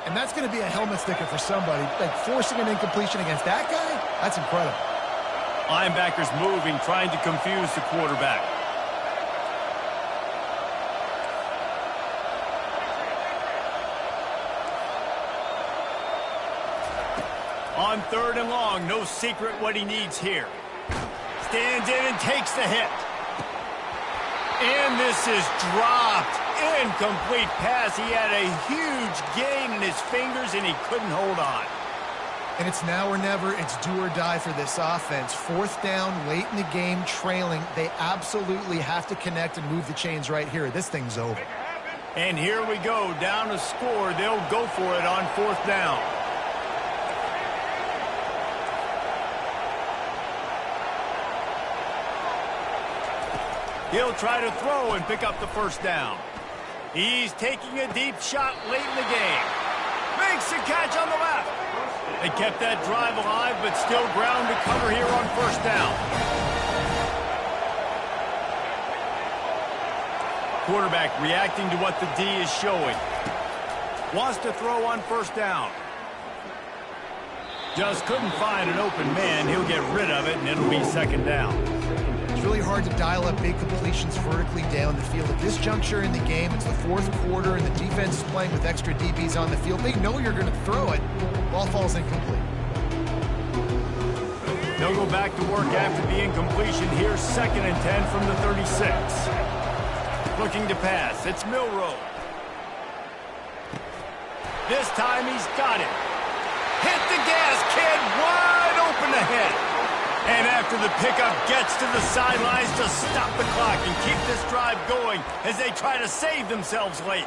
and that's going to be a helmet sticker for somebody. Like, forcing an incompletion against that guy, that's incredible. Linebackers moving, trying to confuse the quarterback. On 3rd and long, no secret what he needs here. Stands in and takes the hit. And this is dropped. Incomplete pass. He had a huge gain in his fingers, and he couldn't hold on. And it's now or never. It's do or die for this offense. 4th down, late in the game, trailing. They absolutely have to connect and move the chains right here. This thing's over. And here we go. Down to score. They'll go for it on 4th down. He'll try to throw and pick up the 1st down. He's taking a deep shot late in the game. Makes the catch on the left. They kept that drive alive, but still ground to cover here on 1st down. Quarterback reacting to what the D is showing. Wants to throw on 1st down. Just couldn't find an open man. He'll get rid of it, and it'll be 2nd down. It's really hard to dial up big completions vertically down the field. At this juncture in the game, it's the 4th quarter, and the defense is playing with extra DBs on the field. They know you're going to throw it. Ball falls incomplete. They'll go back to work after the incompletion. Here's 2nd and 10 from the 36. Looking to pass. It's Milroe. This time he's got it. Hit the gas, kid. Wide open ahead. And after the pickup, gets to the sidelines to stop the clock and keep this drive going as they try to save themselves late.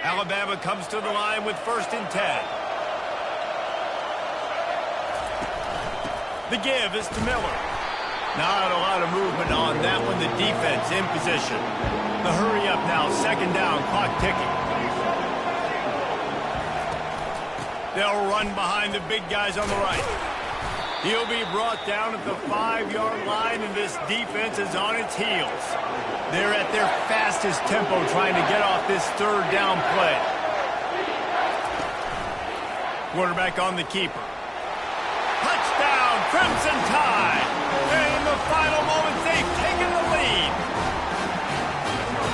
Alabama comes to the line with 1st and 10. The give is to Miller. Not a lot of movement on that one. The defense in position. The hurry up now. 2nd down. Clock ticking. They'll run behind the big guys on the right. He'll be brought down at the 5-yard line, and this defense is on its heels. They're at their fastest tempo trying to get off this 3rd down play. Quarterback on the keeper. Touchdown, Crimson Tide. And in the final moments, they've taken the lead.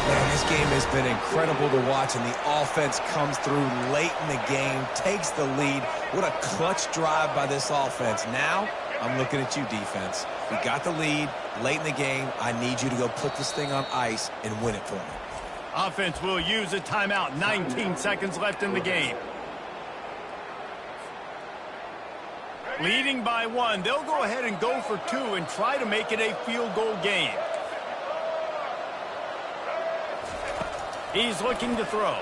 Man, this game has been incredible to watch, and the offense comes through late in the game, takes the lead. What a clutch drive by this offense. Now, I'm looking at you, defense. We got the lead late in the game. I need you to go put this thing on ice and win it for me. Offense will use a timeout. 19 seconds left in the game. Leading by 1. They'll go ahead and go for 2 and try to make it a field goal game. He's looking to throw.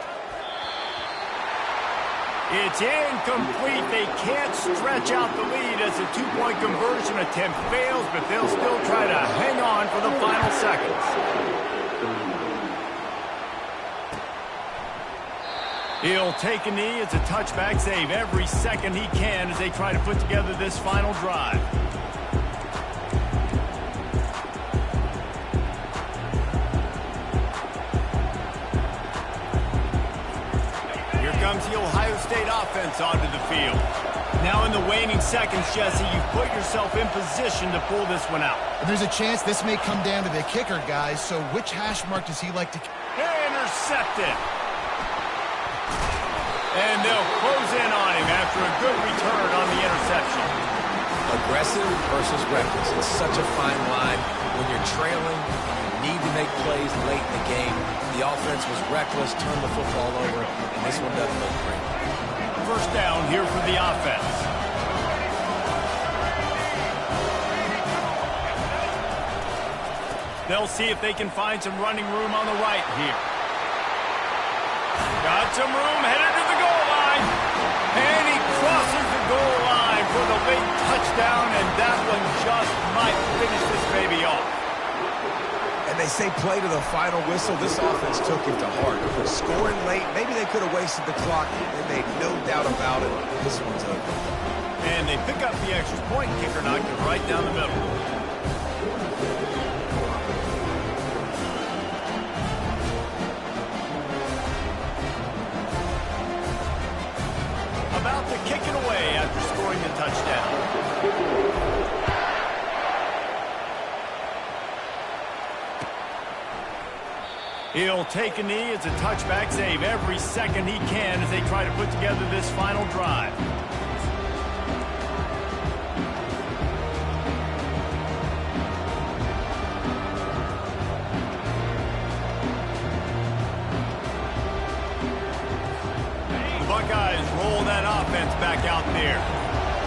It's incomplete. They can't stretch out the lead as a 2-point conversion attempt fails, but they'll still try to hang on for the final seconds. He'll take a knee. It's a touchback save every second he can as they try to put together this final drive. Comes the Ohio State offense onto the field. Now in the waning seconds, Jesse, you put yourself in position to pull this one out. And there's a chance this may come down to the kicker, guys, so which hash mark does he like to... Intercepted. And they'll close in on him after a good return on the interception. Aggressive versus reckless. It's such a fine line when you're trailing. Need to make plays late in the game. The offense was reckless, turned the football over, and this one doesn't look great. 1st down here for the offense. They'll see if they can find some running room on the right here. Got some room, headed to the goal line. And he crosses the goal line for the big touchdown, and that one just might finish this baby off. And they say play to the final whistle. This offense took it to heart. Scoring late, maybe they could have wasted the clock. They made no doubt about it. This one's over. And they pick up the extra point. Kicker knocked it right down the middle. About to kick it away after scoring the touchdown. He'll take a knee. It's a touchback. Save every second he can as they try to put together this final drive. The Buckeyes roll that offense back out there.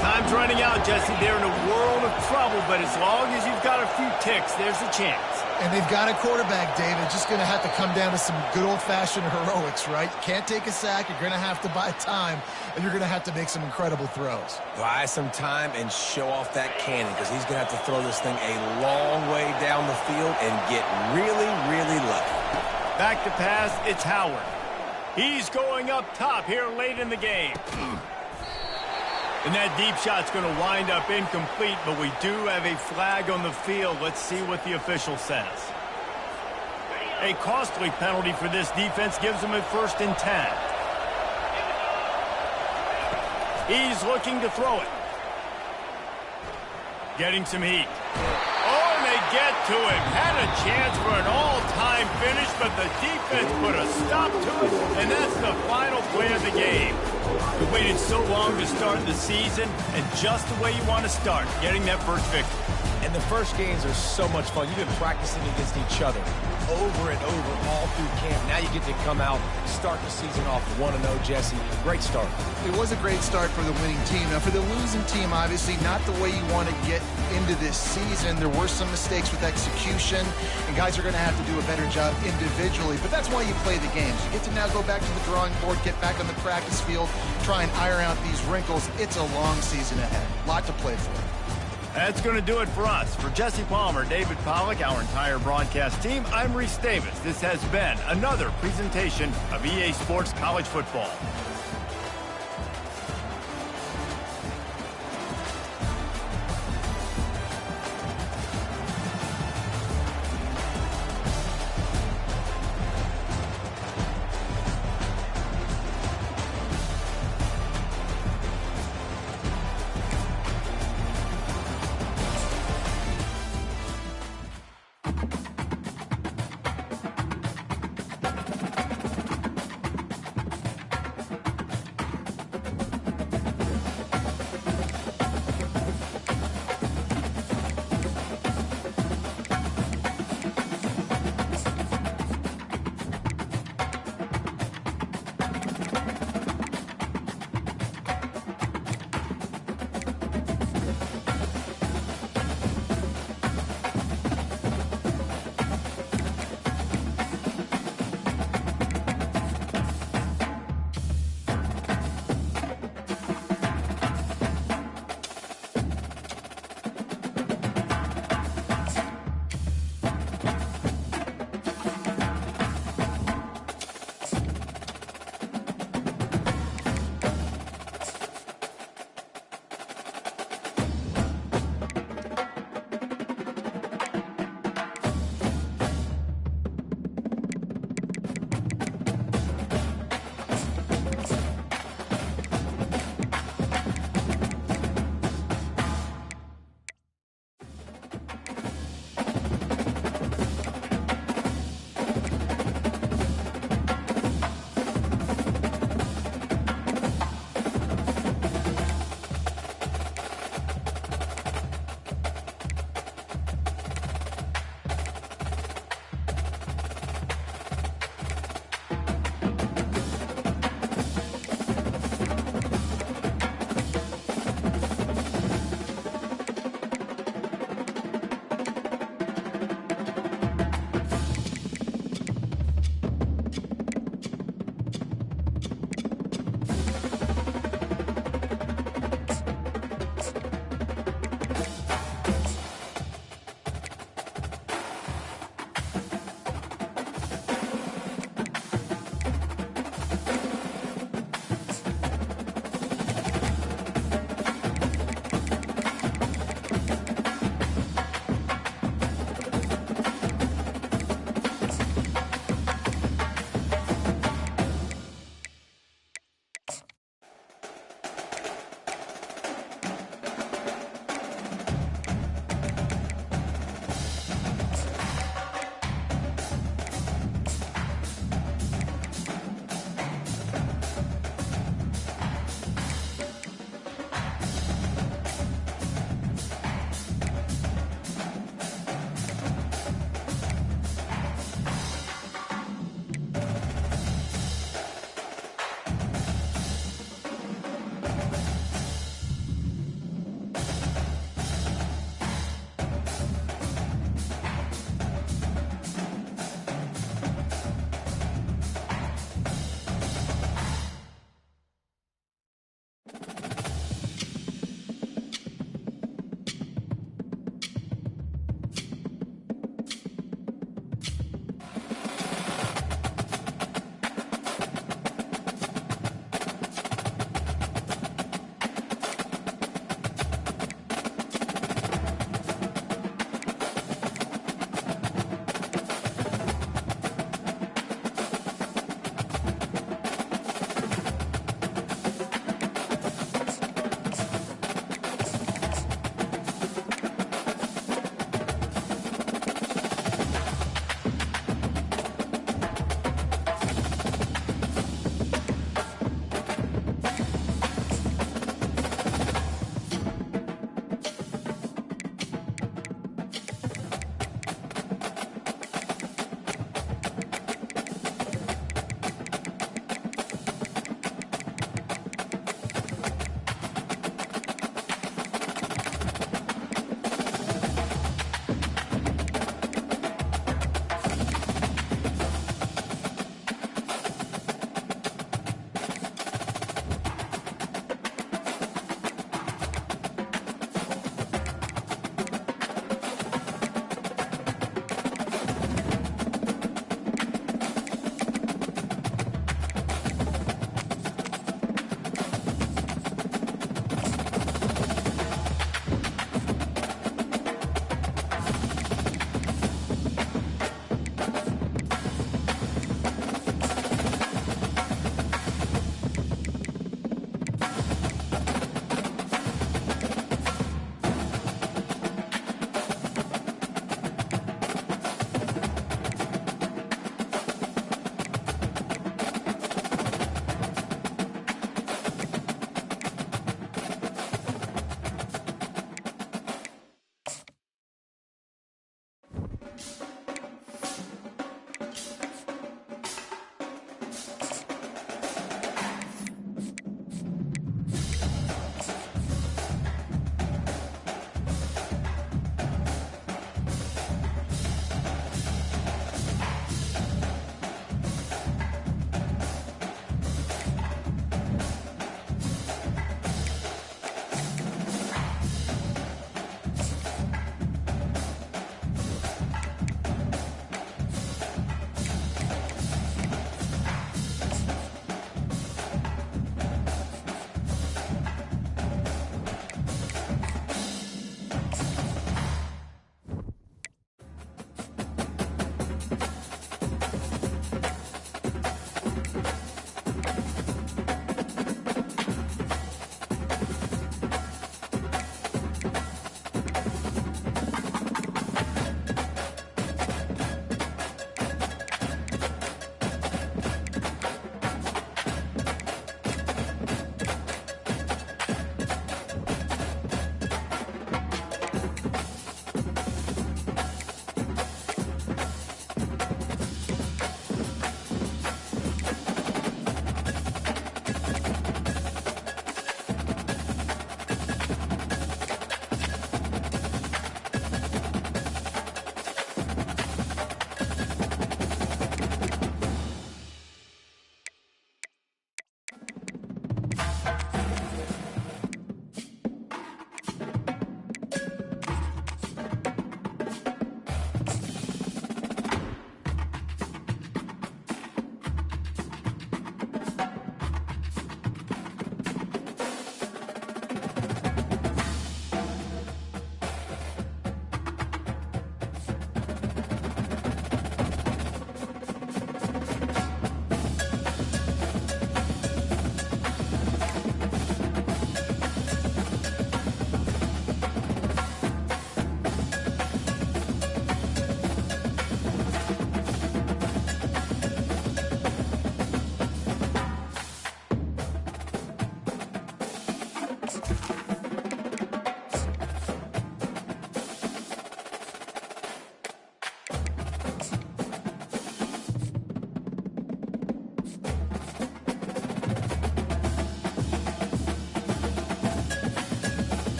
Time's running out, Jesse. They're in a world of trouble, but as long as you've got a few ticks, there's a chance. And they've got a quarterback, David. Just going to have to come down to some good old-fashioned heroics, right? You can't take a sack. You're going to have to buy time, and you're going to have to make some incredible throws. Buy some time and show off that cannon, because he's going to have to throw this thing a long way down the field and get really, really lucky. Back to pass, it's Howard. He's going up top here late in the game. And that deep shot's going to wind up incomplete, but we do have a flag on the field. Let's see what the official says. A costly penalty for this defense gives them a 1st and 10. He's looking to throw it. Getting some heat. Oh, and they get to him. Had a chance for an all-time finish, but the defense put a stop to it, and that's the final play of the game. We waited so long to start the season, and just the way you want to start, getting that first victory. And the first games are so much fun. You've been practicing against each other over and over all through camp. Now you get to come out, start the season off 1-0, Jesse. Great start. It was a great start for the winning team. Now, for the losing team, obviously, not the way you want to get into this season. There were some mistakes with execution, and guys are going to have to do a better job individually. But that's why you play the games. You get to now go back to the drawing board, get back on the practice field, try and iron out these wrinkles. It's a long season ahead. A lot to play for. That's going to do it for us. For Jesse Palmer, David Pollack, our entire broadcast team, I'm Reese Davis. This has been another presentation of EA Sports College Football.